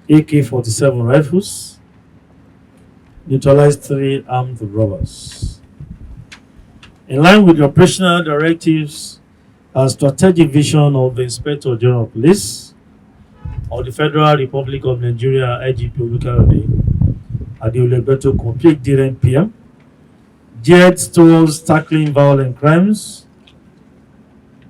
AK-47 rifles, neutralized 3 armed robbers. In line with the operational directives and strategic vision of the Inspector General of Police of the Federal Republic of Nigeria, IGP Olukayode Adeolegbeto complete DRN PM, geared towards tackling violent crimes,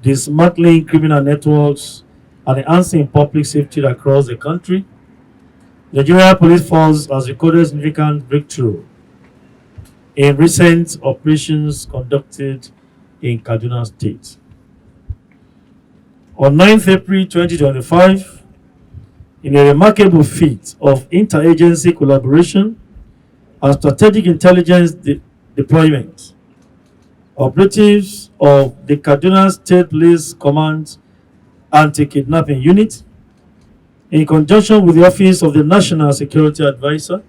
dismantling criminal networks, and enhancing public safety across the country. The Nigeria Police Force has recorded significant breakthrough in recent operations conducted in Kaduna State. On 9th April 2025, in a remarkable feat of interagency collaboration and strategic intelligence deployment, operatives of the Kaduna State Police Command Anti-Kidnapping Unit, in conjunction with the Office of the National Security Advisor,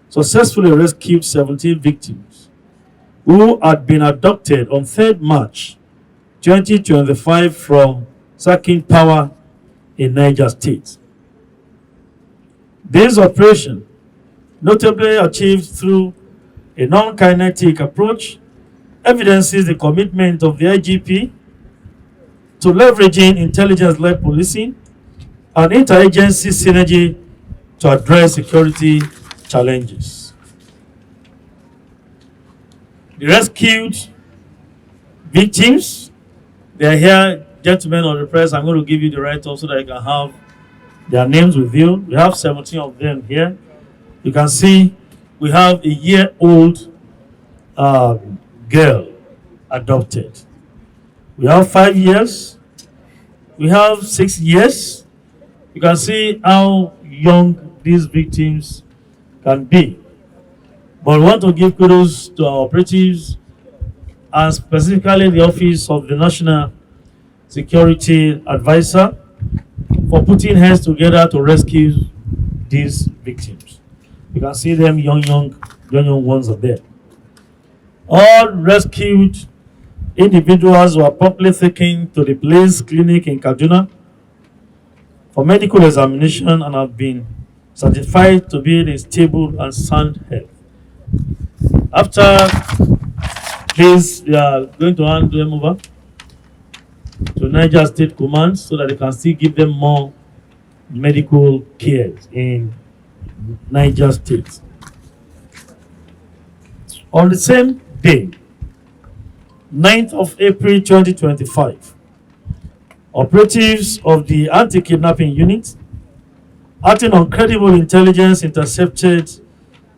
successfully rescued 17 victims who had been abducted on 3rd March 2025 from Sakin Power in Niger State. This operation, notably achieved through a non-kinetic approach, evidences the commitment of the IGP to leveraging intelligence-led policing and interagency synergy to address security challenges. The rescued victims, they are here, gentlemen of the press. I'm going to give you the write-up so that you can have their names with you. We have 17 of them here. You can see we have a year-old girl adopted. We have 5 years. We have 6 years. You can see how young these victims can be. But we want to give kudos to our operatives and specifically the Office of the National Security Advisor, for putting heads together to rescue these victims. You can see them young ones are there. All rescued individuals were promptly taken to the police clinic in Kaduna for medical examination and have been certified to be in stable and sound health. After this, they are going to hand them over to Niger State Command so that they can still give them more medical care in Niger State. On the same day, 9th of April 2025, operatives of the anti-kidnapping unit, acting on credible intelligence, intercepted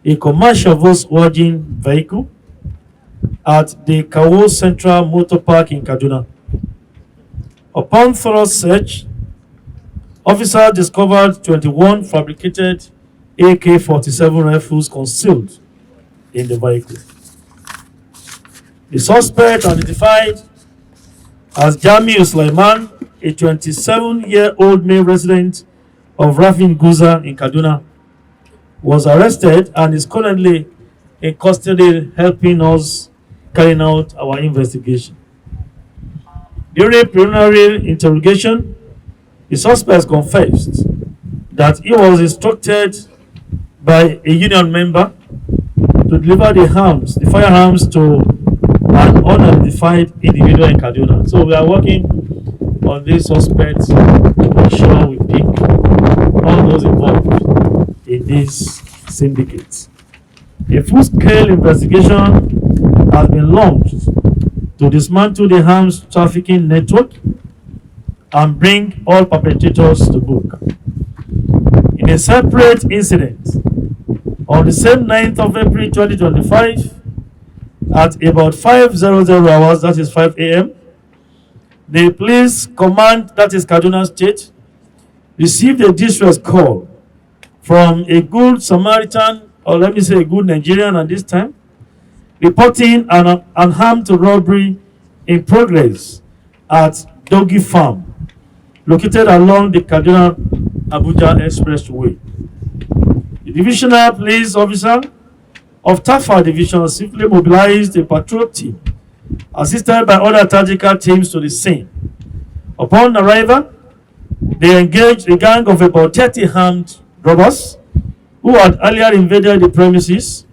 a commercial Volkswagen vehicle at the Kawo Central Motor Park in Kaduna. Upon thorough search, officers discovered 21 fabricated AK-47 rifles concealed in the vehicle. The suspect, identified as Jamiu Sulaiman, a 27-year-old male resident of Rafin Guza in Kaduna, was arrested and is currently in custody helping us carrying out our investigation. During preliminary interrogation, the suspect confessed that he was instructed by a union member to deliver the firearms to an unidentified individual in Kaduna. So we are working on this suspect to make sure we pick all those involved in this syndicate. A full-scale investigation has been launched to dismantle the arms trafficking network and bring all perpetrators to book. In a separate incident, on the same 9th of April 2025, at about 5:00 hours, that is 5 a.m., the police command, that is Kaduna State, received a distress call from a good Samaritan, or let me say a good Nigerian at this time, reporting an armed robbery in progress at Doggy Farm, located along the Kaduna-Abuja Expressway. The divisional police officer of Tafa Division simply mobilized a patrol team, assisted by other tactical teams, to the scene. Upon arrival, they engaged a gang of about 30 armed robbers who had earlier invaded the premises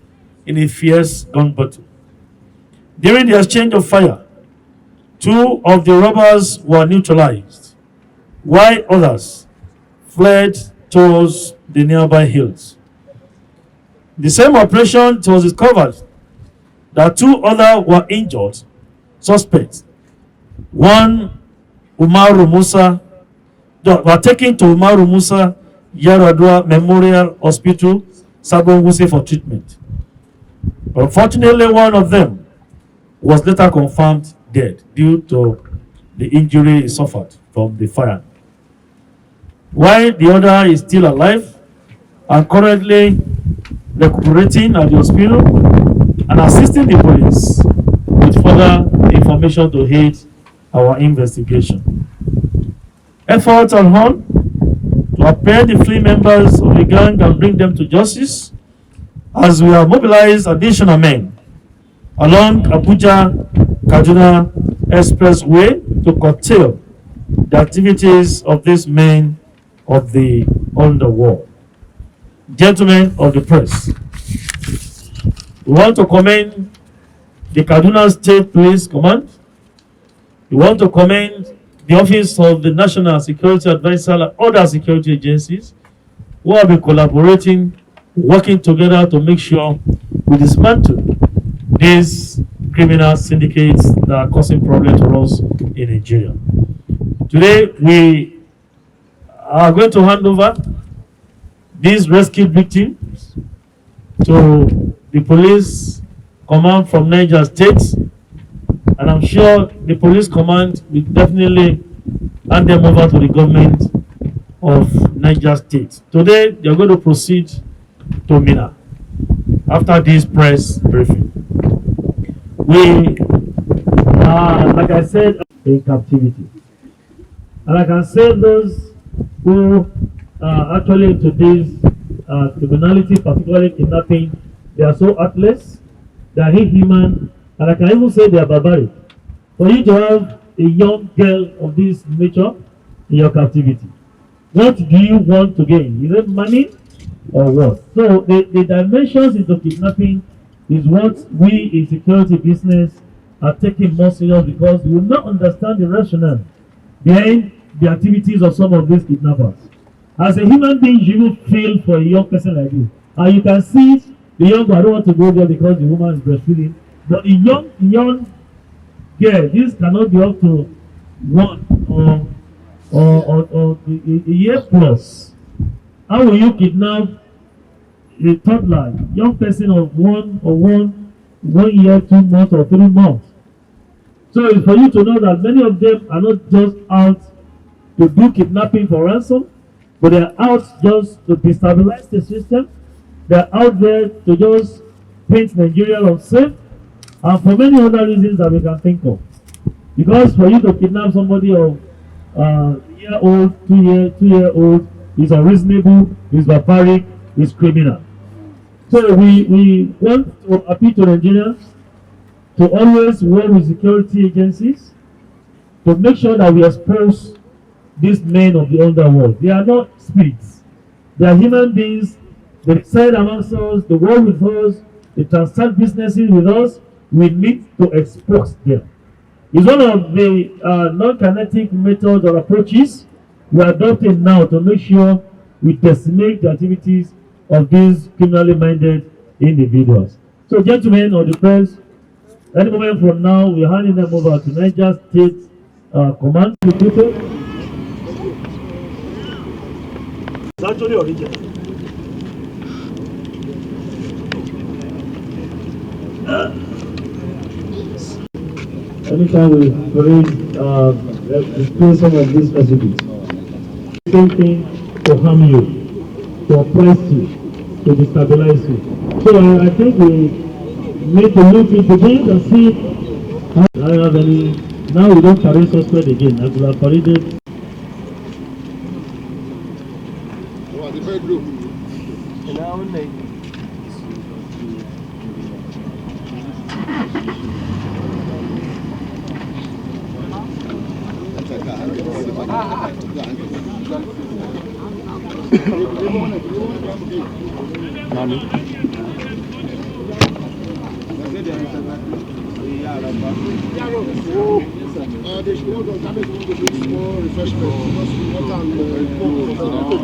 in a fierce gun battle. During the exchange of fire, 2 of the robbers were neutralized, while others fled towards the nearby hills. The same operation, it was discovered that 2 others were injured suspects. One, Umaru Musa, were taken to Umaru Musa Yaradua Memorial Hospital, Sabon Wuse, for treatment. But unfortunately, one of them was later confirmed dead due to the injury he suffered from the fire, while the other is still alive and currently recuperating at the hospital and assisting the police with further information to aid our investigation. Efforts are on to apprehend the fleeing members of the gang and bring them to justice, as we have mobilized additional men along Abuja-Kaduna Expressway to curtail the activities of these men of the underworld. Gentlemen of the press, we want to commend the Kaduna State Police Command. We want to commend the Office of the National Security Advisor and other security agencies who have been collaborating, working together to make sure we dismantle these criminal syndicates that are causing problems to us in Nigeria. Today, we are going to hand over these rescued victims to the police command from Niger State, and I'm sure the police command will definitely hand them over to the government of Niger State. Today, they are going to proceed to Mina after this press briefing. We like I said, in captivity. And I can say those who are actually into this criminality, particularly kidnapping, they are so heartless, they are inhuman, and I can even say they are barbaric. For you to have a young girl of this nature in your captivity, what do you want to gain? Is it money or what? So the dimensions into kidnapping is what we in security business are taking more serious because we will not understand the rationale behind the activities of some of these kidnappers. As a human being, you will feel for a young person like this. And you can see the young boy, I don't want to go there because the woman is breastfeeding. But a young girl, this cannot be up to one or a year plus. How will you kidnap a toddler, young person of one year, 2 months, or 3 months? So it's for you to know that many of them are not just out to do kidnapping for ransom, but they are out just to destabilize the system. They are out there to just paint Nigeria unsafe, and for many other reasons that we can think of. Because for you to kidnap somebody of year old, 2 year old is unreasonable, is barbaric, is criminal. So we want to appeal to Nigerians to always work with security agencies to make sure that we expose these men of the underworld. They are not spirits. They are human beings. They reside amongst us, they work with us, they transact businesses with us. We need to expose them. It's one of the non-kinetic methods or approaches we are adopting now to make sure we decimate the activities of these criminally minded individuals. So, gentlemen of the press, any moment from now, we're handing them over to Niger State Command. It's actually original. Anytime we display some of these messages, same thing to harm you, to oppress you, to destabilize you. So I think we need to look into this and see how do I have any. Now we don't parade suspect again. I will have paraded.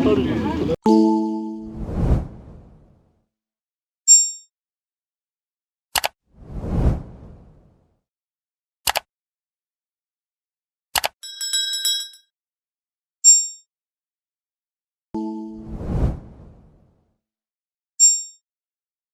Refreshment.